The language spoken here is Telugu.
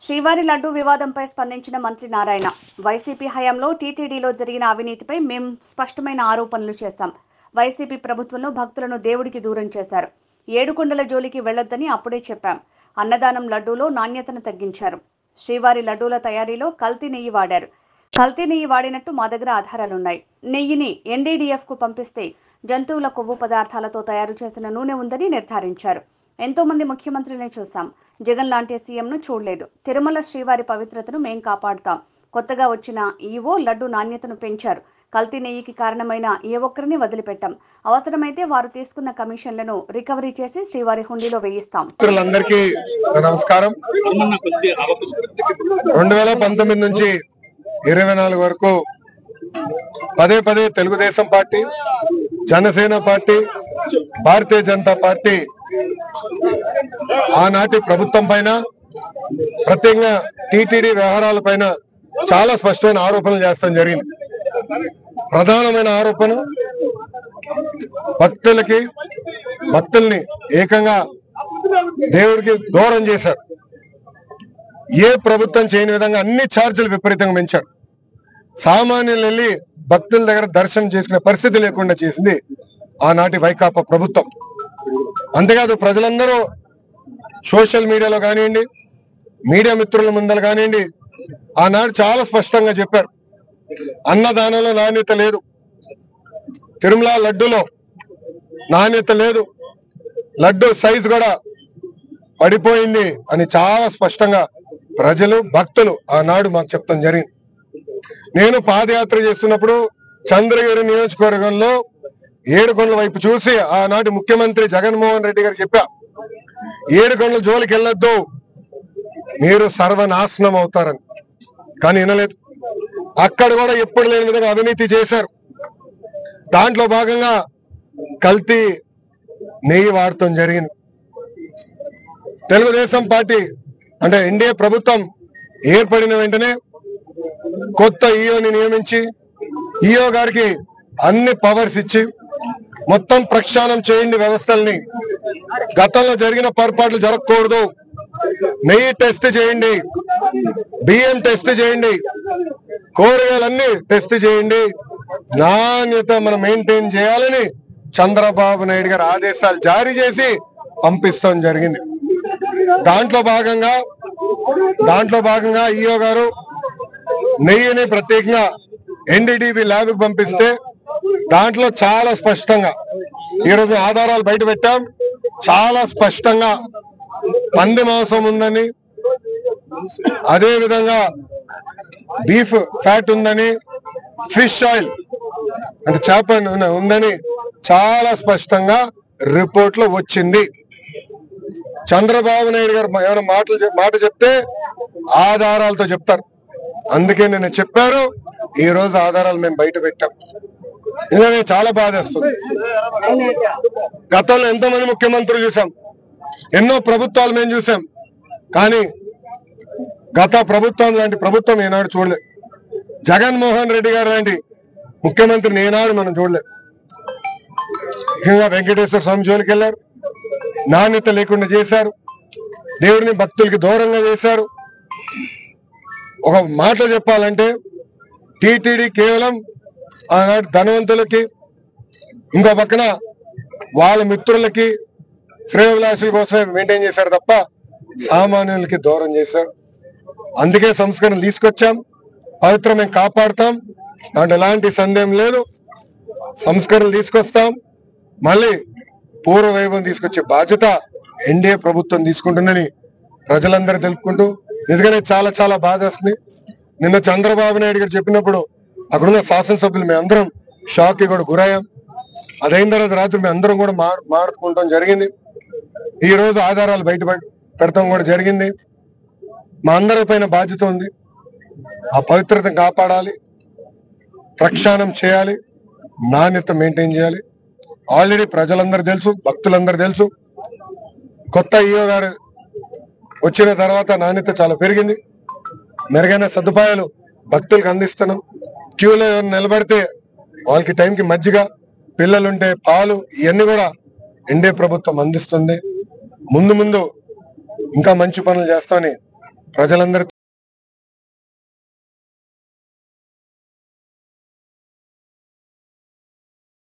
శ్రీవారి లడ్డూ వివాదంపై స్పందించిన మంత్రి నారాయణ, వైసీపీ హయాంలో టీటీడీలో జరిగిన అవినీతిపై మేము స్పష్టమైన ఆరోపణలు చేశాం. వైసీపీ ప్రభుత్వంలో భక్తులను దేవుడికి దూరం చేశారు. ఏడుకొండల జోలికి వెళ్లొద్దని అప్పుడే చెప్పాం. అన్నదానం లడ్డూలో నాణ్యతను తగ్గించారు. శ్రీవారి లడ్డూల తయారీలో కల్తీ నెయ్యి వాడారు. కల్తీ నెయ్యి వాడినట్టు మా దగ్గర ఆధారాలున్నాయి. నెయ్యిని ఎన్డీడీఎఫ్కు పంపిస్తే జంతువుల కొవ్వు పదార్థాలతో తయారు చేసిన నూనె ఉందని నిర్ధారించారు. ఎంతో మంది ముఖ్యమంత్రులనే చూసాం. జగన్ లాంటి సీఎంను చూడలేదు. తిరుమల శ్రీవారి పవిత్రతను మేం కాపాడుతాం. కొత్తగా వచ్చిన ఈవో లడ్డు నాణ్యతను పెంచారు. కల్తీ నెయ్యికి కారణమైన ఏ ఒక్కరిని వదిలిపెట్టాం. అవసరమైతే వారు తీసుకున్న కమిషన్లను రికవరీ చేసి శ్రీవారి హుండీలో వేయిస్తాం. నమస్కారం. 2019 నుంచి 24 వరకు పదే పదే Telugu Desam party, Janasena party, Bharatiya Janata party ఆనాటి ప్రభుత్వం పైన, ప్రత్యేకంగా టీటీడీ వ్యవహారాల పైన చాలా స్పష్టమైన ఆరోపణలు చేస్తాం జరిగింది. ప్రధానమైన ఆరోపణ, భక్తుల్ని ఏకంగా దేవుడికి దూరం చేశారు. ఏ ప్రభుత్వం చేయని విధంగా అన్ని ఛార్జీలు విపరీతంగా పెంచారు. సామాన్యులు వెళ్ళి భక్తుల దగ్గర దర్శనం చేసుకునే పరిస్థితి లేకుండా చేసింది ఆనాటి వైకాపా ప్రభుత్వం. అంతేకాదు, ప్రజలందరూ సోషల్ మీడియాలో కానివ్వండి, మీడియా మిత్రుల ముందర కానివ్వండి, ఆనాడు చాలా స్పష్టంగా చెప్పారు, అన్నదానంలో నాణ్యత లేదు, తిరుమల లడ్డూలో నాణ్యత లేదు, లడ్డు సైజు కూడా పడిపోయింది అని చాలా స్పష్టంగా ప్రజలు, భక్తులు ఆనాడు మాకు చెప్తాం జరిగింది. నేను పాదయాత్ర చేస్తున్నప్పుడు చంద్రగిరి నియోజకవర్గంలో ఏడుకొండల వైపు చూసి ఆనాటి ముఖ్యమంత్రి జగన్మోహన్ రెడ్డి గారు చెప్పా, ఏడుకొండల జోలికి వెళ్ళొద్దు, మీరు సర్వనాశనం అవుతారని. కానీ వినలేదు. అక్కడ కూడా ఎప్పుడు లేని విధంగా అవినీతి చేశారు. దాంట్లో భాగంగా కల్తీ నెయ్యి వాడటం జరిగింది. తెలుగుదేశం పార్టీ అంటే ఎన్డీఏ ప్రభుత్వం ఏర్పడిన వెంటనే కొత్త ఈఓని నియమించి, ఈఓ గారికి అన్ని పవర్స్ ఇచ్చి మొత్తం ప్రక్షాళన చేయండి వ్యవస్థల్ని, గతంలో జరిగిన పొరపాట్లు జరగకూడదు, నెయ్యి టెస్ట్ చేయండి, బియ్యం టెస్ట్ చేయండి, కూరగాయలన్నీ టెస్ట్ చేయండి, నాణ్యత మనం మెయింటైన్ చేయాలని చంద్రబాబు నాయుడు గారు ఆదేశాలు జారీ చేసి పంపిస్తాం జరిగింది. దాంట్లో భాగంగా ఈఓ గారు నెయ్యిని ప్రత్యేకంగా ఎన్డీడీబీ ల్యాబ్కి పంపిస్తే దాంట్లో చాలా స్పష్టంగా ఈరోజు ఆధారాలు బయట పెట్టాం. చాలా స్పష్టంగా పంది మాంసం ఉందని, అదే విధంగా బీఫ్ ఫ్యాట్ ఉందని, ఫిష్ ఆయిల్ అంటే చేప ఉందని చాలా స్పష్టంగా రిపోర్ట్ లో వచ్చింది. చంద్రబాబు నాయుడు గారు ఏమైనా మాట చెప్తే ఆధారాలతో చెప్తారు. అందుకే నేను చెప్పారు, ఈ రోజు ఆధారాలు మేము బయట పెట్టాం. ఇదే చాలా బాధేస్తుంది. గతంలో ఎంతోమంది ముఖ్యమంత్రులు చూసాం, ఎన్నో ప్రభుత్వాలు మేము చూసాం, కానీ గత ప్రభుత్వం లాంటి ప్రభుత్వం ఏనాడు చూడలేదు. జగన్మోహన్ రెడ్డి గారు లాంటి ముఖ్యమంత్రిని ఏనాడు మనం చూడలేదు. ముఖ్యంగా వెంకటేశ్వర స్వామి జోలికి వెళ్ళారు, నాణ్యత లేకుండా చేశారు, దేవుడిని భక్తులకి దూరంగా చేశారు. ఒక మాట చెప్పాలంటే టీటీడీ కేవలం ఆనాటి ధనవంతులకి, ఇంకో పక్కన వాళ్ళ మిత్రులకి, శ్రేయోభిలాషుల కోసమే మెయింటైన్ చేశారు తప్ప సామాన్యులకి దూరం చేశారు. అందుకే సంస్కరణలు తీసుకొచ్చాం. పవిత్రం మేము కాపాడుతాం, దాంట్లో ఎలాంటి సందేహం లేదు. సంస్కరణలు తీసుకొస్తాం, మళ్ళీ పూర్వ వైభవం తీసుకొచ్చే బాధ్యత ఎన్డీఏ ప్రభుత్వం తీసుకుంటుందని ప్రజలందరూ తెలుపుకుంటూ, నిజంగానే చాలా చాలా బాధ వస్తుంది. నిన్న చంద్రబాబు నాయుడు గారు చెప్పినప్పుడు అక్కడున్న శాసనసభ్యులు మేము అందరం షాక్ కి కూడా గురయ్యాం. అదైన తర్వాత రాత్రి మేము అందరం కూడా మాట్లాడుకుంటాం జరిగింది. ఈ రోజు ఆధారాలు బయట పెడతాం కూడా జరిగింది. మా అందరి పైన బాధ్యత ఉంది. ఆ పవిత్రతను కాపాడాలి, ప్రక్షాళన చేయాలి, నాణ్యత మెయింటైన్ చేయాలి. ఆల్రెడీ ప్రజలందరూ తెలుసు, భక్తులందరూ తెలుసు. కొత్త ఈఓ గారు వచ్చిన తర్వాత నాణ్యత చాలా పెరిగింది. మెరుగైన సదుపాయాలు భక్తులకు అందిస్తున్నాం. క్యూలో నిలబడితే వాళ్ళకి టైంకి మజ్జిగ, పిల్లలుంటే పాలు, ఇవన్నీ కూడా ఎన్డీఏ ప్రభుత్వం అందిస్తుంది. ముందు ఇంకా మంచి పనులు చేస్తామని ప్రజలందరి